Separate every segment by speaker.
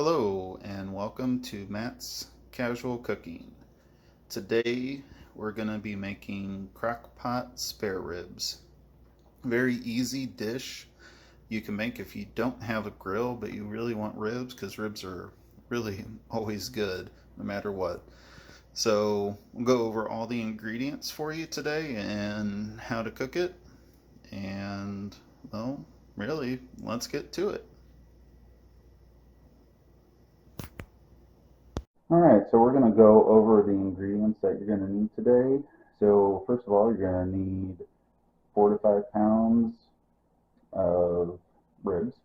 Speaker 1: Hello and welcome to Matt's Casual Cooking. Today we're going to be making crock pot spare ribs. Very easy dish you can make if you don't have a grill but you really want ribs because ribs are really always good no matter what. So we'll go over all the ingredients for you today and how to cook it. And well, really, let's get to it.
Speaker 2: Alright, so we're going to go over the ingredients that you're going to need today. So first of all, you're going to need 4 to 5 pounds of ribs.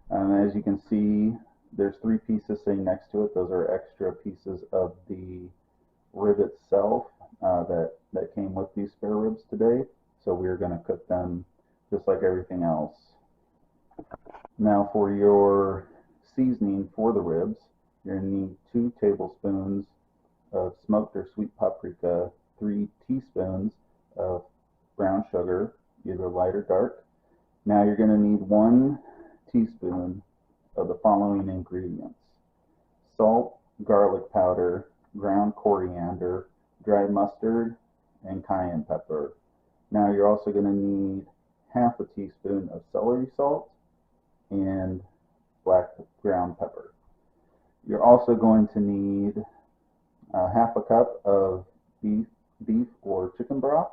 Speaker 2: As you can see, there's 3 pieces sitting next to it. Those are extra pieces of the rib itself that came with these spare ribs today. So we're going to cook them just like everything else. Now for your seasoning for the ribs, you're going to need 2 tablespoons of smoked or sweet paprika, 3 teaspoons of brown sugar, either light or dark. Now you're going to need 1 teaspoon of the following ingredients: salt, garlic powder, ground coriander, dry mustard, and cayenne pepper. Now you're also going to need half a teaspoon of celery salt and black ground pepper. You're also going to need half a cup of beef or chicken broth,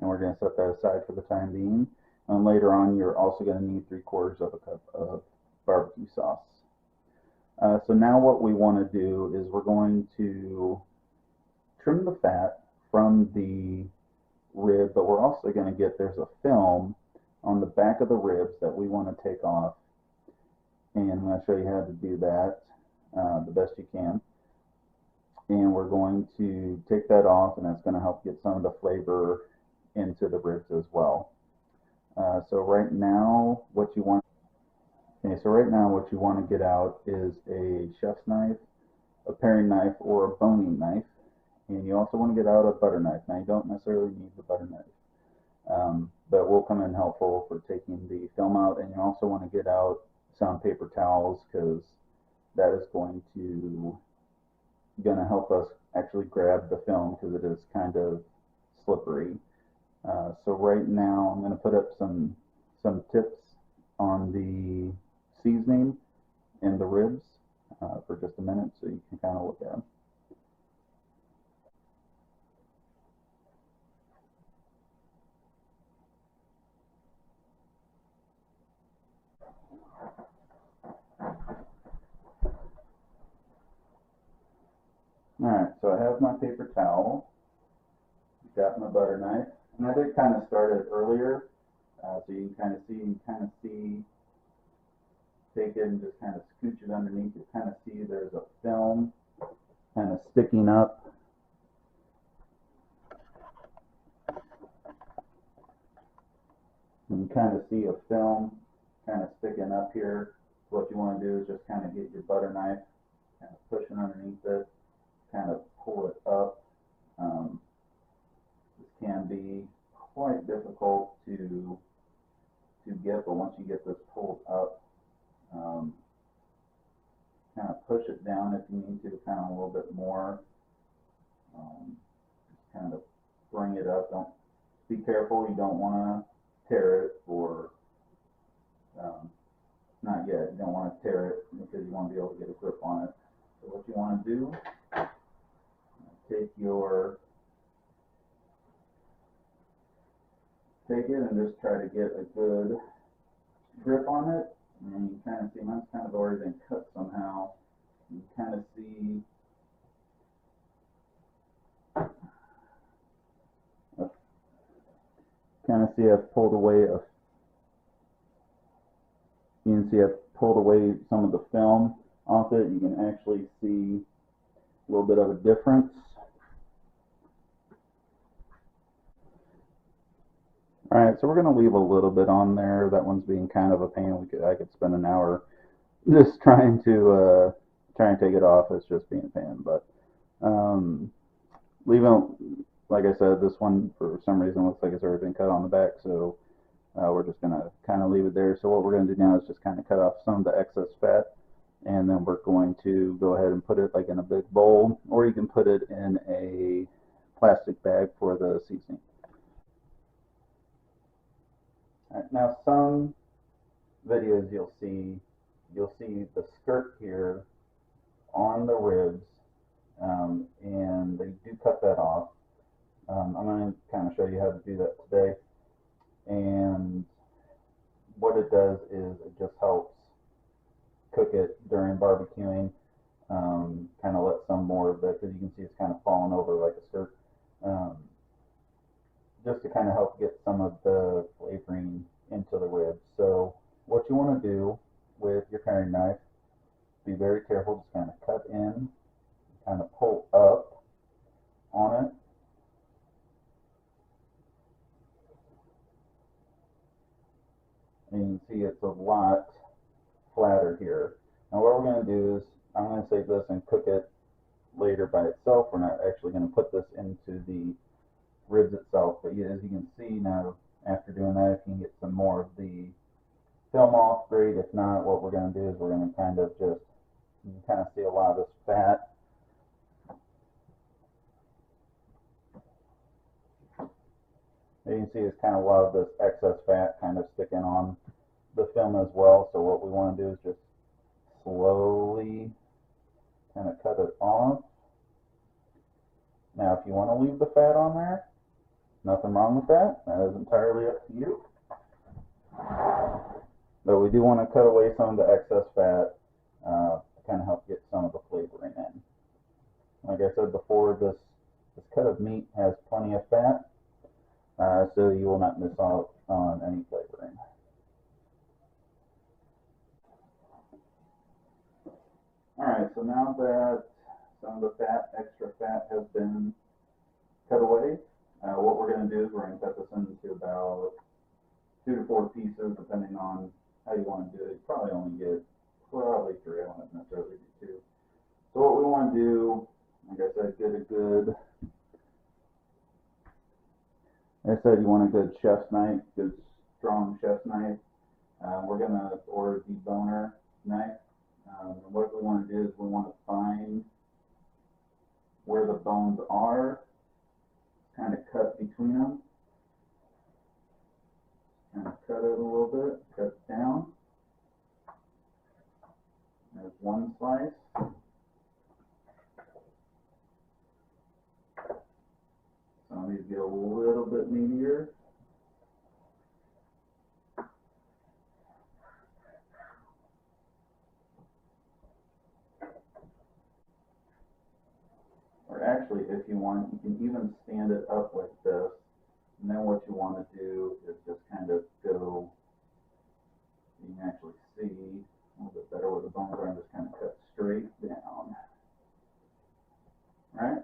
Speaker 2: and we're going to set that aside for the time being. And later on, you're also going to need 3/4 of a cup of barbecue sauce. So now what we want to do is we're going to trim the fat from the rib, but we're also going to there's a film on the back of the ribs that we want to take off. And I'm going to show you how to do that the best you can. And we're going to take that off, and that's going to help get some of the flavor into the ribs as well. So right now what you want to get out is a chef's knife, a paring knife, or a boning knife, and you also want to get out a butter knife. Now you don't necessarily need the butter knife, but will come in helpful for taking the film out. And you also want to get out some paper towels, because that is going to help us actually grab the film, because it is kind of slippery. So right now I'm going to put up some tips on the seasoning and the ribs for just a minute, so you can kind of look at them. Alright, so I have my paper towel, got my butter knife, and I did kind of start it earlier, so you can kind of see, take it and just kind of scooch it underneath. You kind of see there's a film kind of sticking up. And you kind of see a film kind of sticking up here. So what you want to do is just kind of get your butter knife, kind of push it underneath it, kind of pull it up. This can be quite difficult to get, but once you get this pulled up, kind of push it down if you need to, kind of a little bit more. Just kind of bring it up. Don't be careful. You don't want to tear it, or not yet. You don't want to tear it, because you want to be able to get a grip on it. So what you want to do, take it and just try to get a good grip on it. And you kind of see mine's kind of already been cut somehow. You kind of see I've pulled away some of the film off it. You can actually see a little bit of a difference. Alright, so we're going to leave a little bit on there. That one's being kind of a pain. I could spend an hour just trying to take it off. It's just being a pain. But leaving, like I said, this one for some reason looks like it's already been cut on the back, so we're just going to kind of leave it there. So what we're going to do now is just kind of cut off some of the excess fat And then we're going to go ahead and put it like in a big bowl, or you can put it in a plastic bag for the seasoning. All right, now some videos you'll see the skirt here on the ribs, and they do cut that off. I'm going to kind of show you how to do that today. And what it does is it just helps cook it during barbecuing. Kind of let some more of it, because you can see it's kind of falling over like a skirt. Just to kind of help get some of the flavoring into the ribs. So what you want to do with your paring knife, be very careful, just kind of cut in, kind of pull up on it. And you can see it's a lot flatter here. Now what we're going to do is, I'm going to save this and cook it later by itself. We're not actually going to put this into the ribs itself, but as you can see now, after doing that, if you can get some more of the film off, great. If not, what we're going to do is we're going to kind of just, you can kind of see a lot of this fat. You can see it's kind of a lot of this excess fat kind of sticking on the film as well. So what we want to do is just slowly kind of cut it off. Now if you want to leave the fat on there, nothing wrong with that. That is entirely up to you. But we do want to cut away some of the excess fat to kind of help get some of the flavoring in. Like I said before, this cut of meat has plenty of fat, so you will not miss out on any flavoring. Alright, so now that some of the extra fat has been cut away, what we're going to do is we're going to cut this into about 2 to 4 pieces, depending on how you want to do it. You probably only get 3. I won't necessarily do 2. So what we want to do, like I said, get a good, like I said, you want a good chef's knife, good strong chef's knife. Or a deboner knife. And what we want to do is we want to find where the bones are, kind of cut between them. Kind of cut it a little bit, cut it down. There's one slice. Some of these get a little bit meatier. Or actually, if you want, you can even stand it up like this. And then what you want to do is just kind of go, you can actually see a little bit better where the bones are, and just kind of cut straight down. Alright?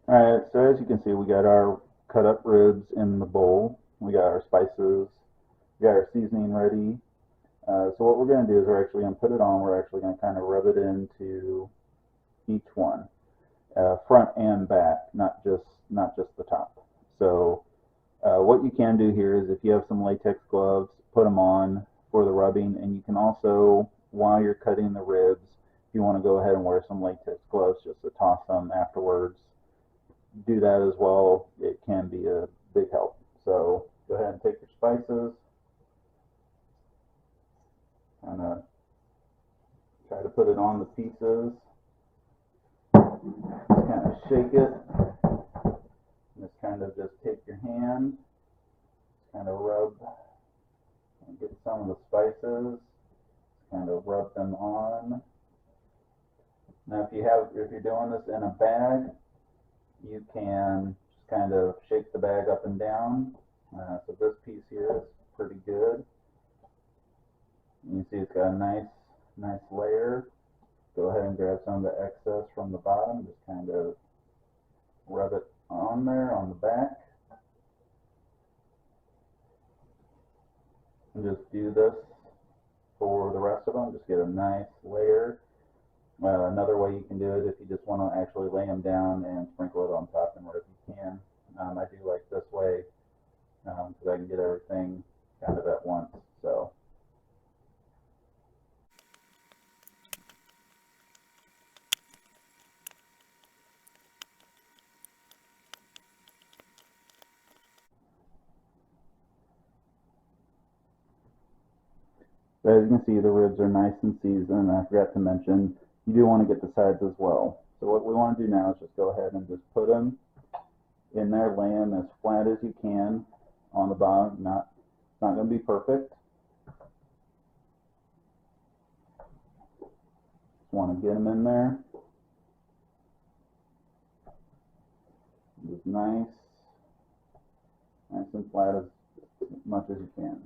Speaker 2: Alright, so as you can see, we got our cut up ribs in the bowl. We got our spices. We got our seasoning ready. So what we're going to do is we're actually going to put it on. We're actually going to kind of rub it into each one, front and back, not just the top. So what you can do here is, if you have some latex gloves, put them on for the rubbing, and you can also, while you're cutting the ribs, if you want to go ahead and wear some latex gloves just to toss them afterwards, do that as well. It can be a big help. So go ahead and take your spices. Kind of try to put it on the pieces. Just kind of shake it. Just kind of just take your hand, kind of rub, and get some of the spices. Kind of rub them on. Now, if you're doing this in a bag, you can just kind of shake the bag up and down. So this piece here is pretty good. You can see it's got a nice layer. Go ahead and grab some of the excess from the bottom. Just kind of rub it on there on the back. And just do this for the rest of them. Just get a nice layer. Another way you can do it, if you just want to actually lay them down and sprinkle it on top and wherever you can. I do like this way because I can get everything kind of at once. So But as you can see, the ribs are nice and seasoned, and I forgot to mention, you do want to get the sides as well. So what we want to do now is just go ahead and just put them in there, lay them as flat as you can on the bottom. It's not going to be perfect. Just want to get them in there. Just nice and flat as much as you can.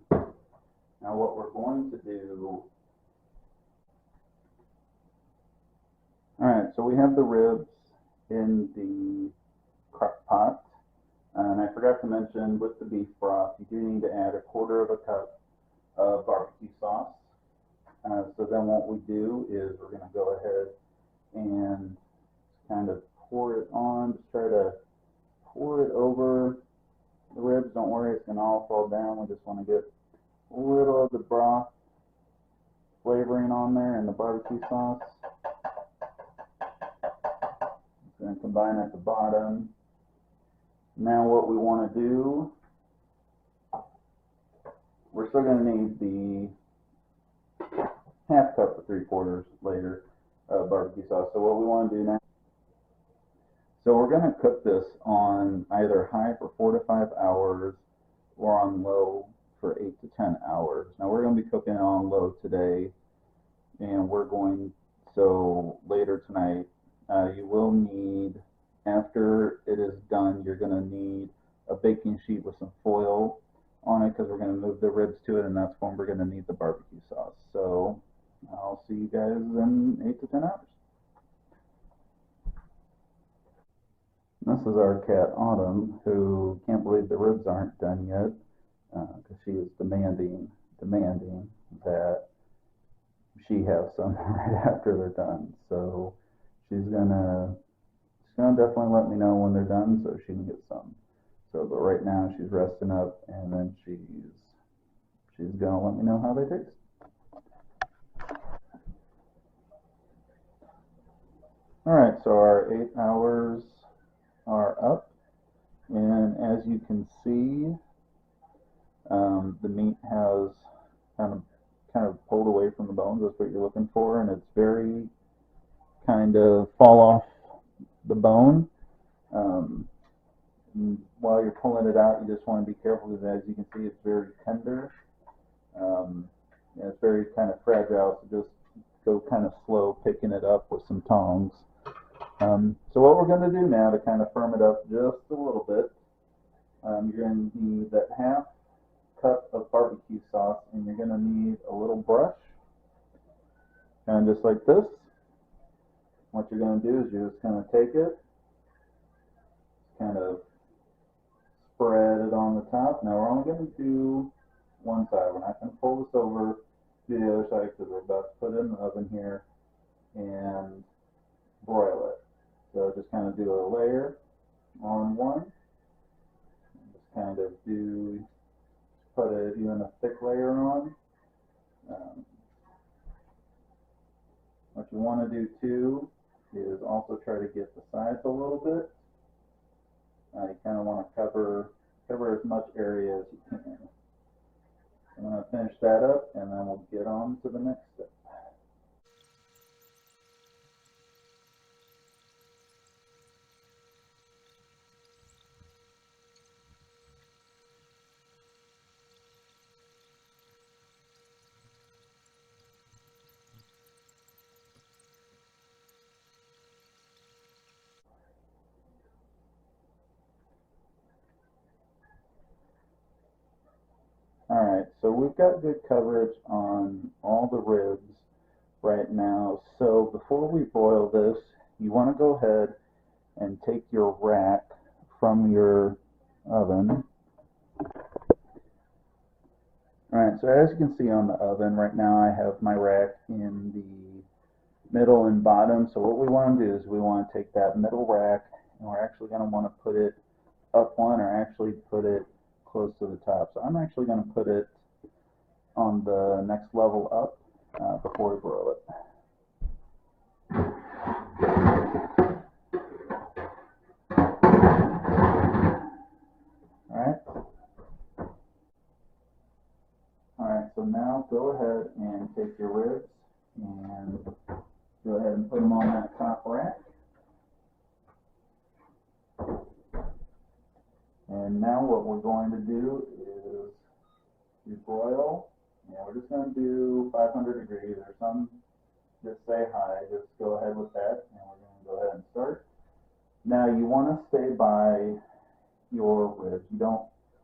Speaker 2: Now what we're going to do, alright, so we have the ribs in the crock pot, and I forgot to mention with the beef broth, you do need to add 1/4 cup of barbecue sauce. So then what we do is we're going to go ahead and kind of pour it on, just try to pour it over the ribs. Don't worry, it's going to all fall down. We just want to get a little of the broth flavoring on there and the barbecue sauce. It's going to combine at the bottom. Now what we want to do, we're still going to need the 1/2 cup or 3/4 later of barbecue sauce. So what we want to do now, so we're going to cook this on either high for 4 to 5 hours or on low for 8 to 10 hours. Now we're going to be cooking on low today, and so later tonight, you will need, after it is done, you're going to need a baking sheet with some foil on it, because we're going to move the ribs to it, and that's when we're going to need the barbecue sauce. So I'll see you guys in 8 to 10 hours. This is our cat Autumn, who can't believe the ribs aren't done yet, because she is demanding that she have some right after they're done. So she's gonna definitely let me know when they're done so she can get some. So, but right now she's resting up, and then she's gonna let me know how they taste. All right, so our 8 hours are up, and as you can see, the meat has kind of pulled away from the bones. That's what you're looking for, and it's very kind of fall off the bone. While you're pulling it out, you just want to be careful, because as you can see, it's very tender. It's very kind of fragile, so just go kind of slow picking it up with some tongs. So what we're going to do now to kind of firm it up just a little bit, you're going to need that 1/2 cup of barbecue sauce, and you're going to need a little brush, kind of just like this. What you're going to do is you're just going to take it, kind of spread it on the top. Now we're only going to do one side. We're not going to pull this over to the other side, because we're about to put it in the oven here and broil it. So just kind of do a layer on one. Just kind of put even a thick layer on. What you want to do too is also try to get the sides a little bit. You kind of want to cover as much area as you can. I'm going to finish that up, and then we'll get on to the next step. Alright, so we've got good coverage on all the ribs right now. So before we boil this, you want to go ahead and take your rack from your oven. Alright, so as you can see on the oven right now, I have my rack in the middle and bottom. So what we want to do is we want to take that middle rack, and we're actually going to want to put it up one, or actually put it close to the top. So I'm actually going to put it on the next level up before we broil it. Alright, so now go ahead and take your ribs and go ahead and put them on that top rack. And now what we're going to do is you broil, and we're just going to do 500 degrees. There's some that say high, just go ahead with that, and we're going to go ahead and start. Now you want to stay by your ribs. You don't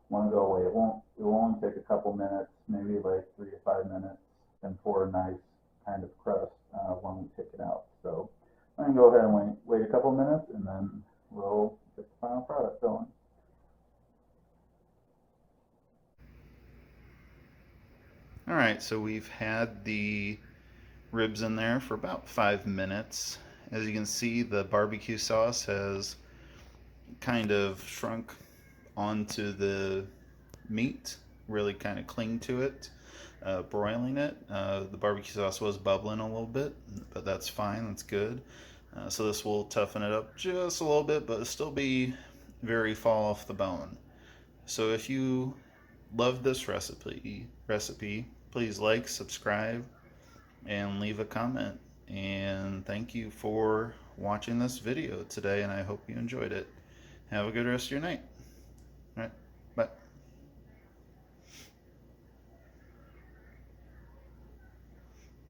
Speaker 2: want to go away. It will only take a couple minutes, maybe like 3 to 5 minutes, and for a nice kind of crust when we take it out. So I'm going to go ahead and wait a couple minutes, and then we'll get the final product going.
Speaker 1: All right, so we've had the ribs in there for about 5 minutes. As you can see, the barbecue sauce has kind of shrunk onto the meat, really kind of cling to it. Broiling it, the barbecue sauce was bubbling a little bit, but that's fine, that's good. So this will toughen it up just a little bit, but still be very fall off the bone. So if you love this recipe, please like, subscribe, and leave a comment. And thank you for watching this video today, and I hope you enjoyed it. Have a good rest of your night.